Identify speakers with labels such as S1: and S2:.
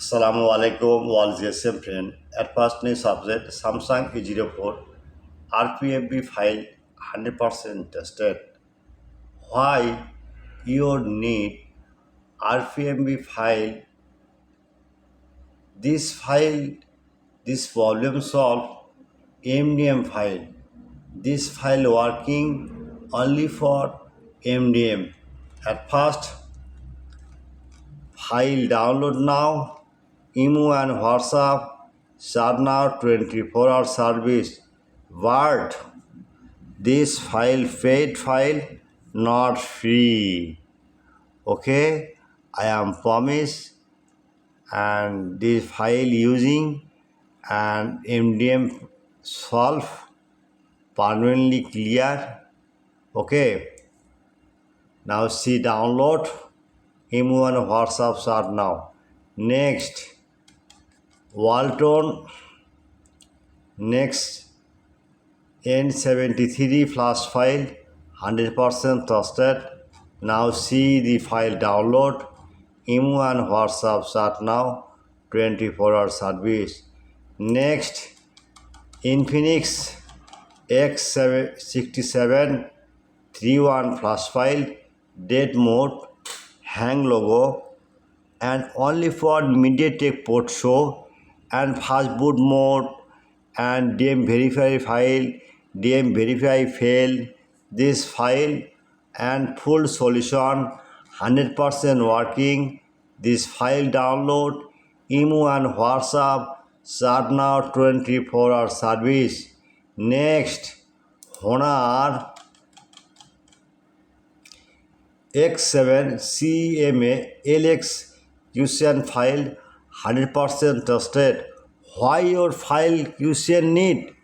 S1: Assalamu alaikum, all GSM friend. At first new subject Samsung E04 RPMB file 100% tested. Why you need RPMB file? This problem solve MDM file. This file working only for MDM. At first, file download now. Imo and WhatsApp start now 24-hour service. But this paid file, not free. Okay, I am promise and this file using and MDM solve permanently clear. Okay, now see download Imo and WhatsApp start now. Next, Walton NEXG N73 flash file 100% trusted. Now see the file download. Imo and WhatsApp start now 24-hour service. Next, Infinix X67 31 flash file, dead mode, hang logo, and only for MediaTek port show and fast boot mode and DM verify file, DM verify fail. This file and full solution 100% working. This file download Imo and WhatsApp start now 24-hour service. Next, Honor X7 CMA LX QCN file 100% trusted. Why your file QCN need?